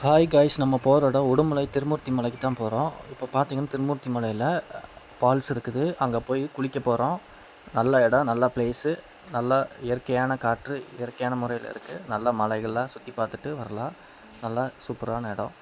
Hi guys, நம்ம போகிற இடம் உடுமலை திருமூர்த்தி மலைக்கு தான் போகிறோம். இப்போ பார்த்தீங்கன்னா திருமூர்த்தி மலையில் ஃபால்ஸ் இருக்குது. அங்கே போய் குளிக்க போகிறோம். நல்ல இடம், நல்ல பிளேஸு, நல்ல இயற்கையான காற்று, இயற்கையான முறையில் இருக்குது. நல்ல மலைகள்லாம் சுற்றி பார்த்துட்டு வரலாம். நல்ல சூப்பரான இடம்.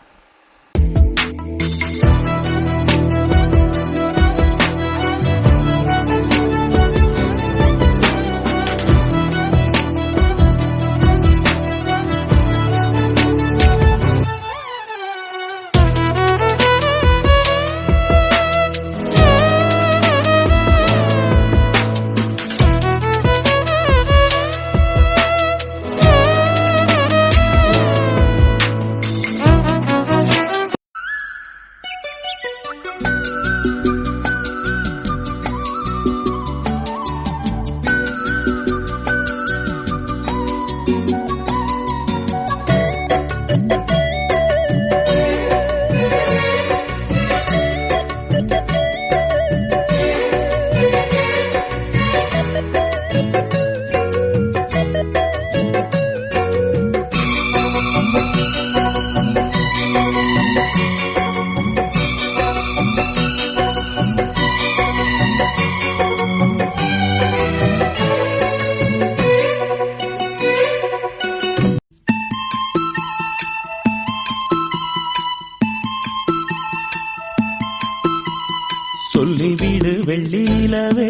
சொல்லிவிடு வெள்ளி நிலவே,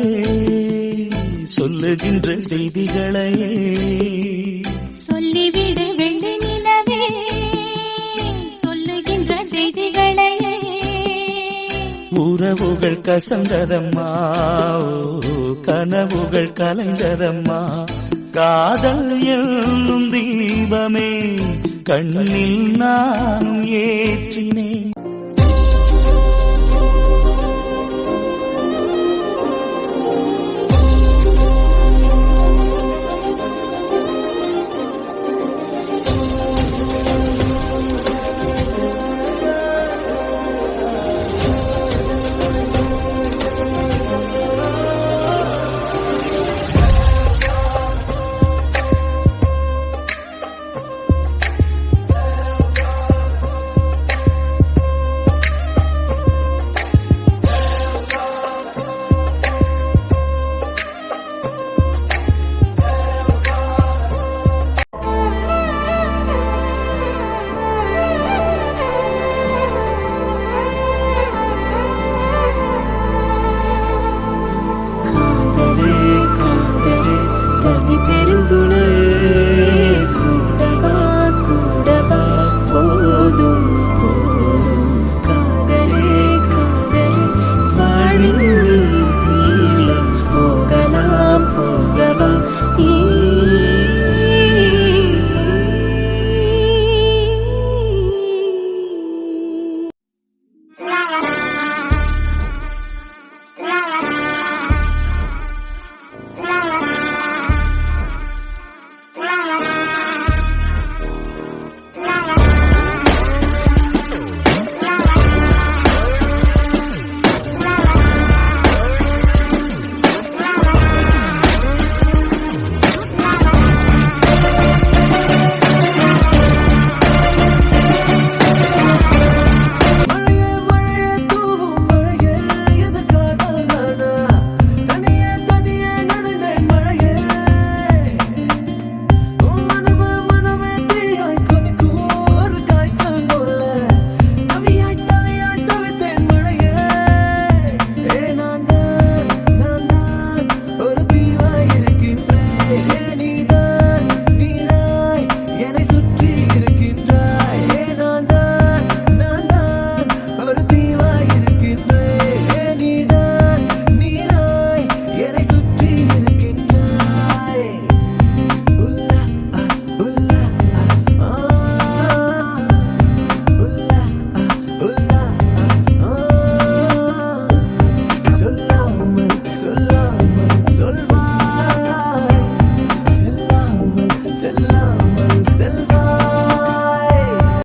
சொல்லுகின்ற செய்திகளையே. சொல்லிவிடு வெள்ளி நிலவே, சொல்லுகின்ற செய்திகளையே. உறவுகள் கசந்ததம்மா, கனவுகள் கலைந்ததம்மா. காதல் என்னும் தீபமே கண்ணில் நானும் ஏற்றினேன்.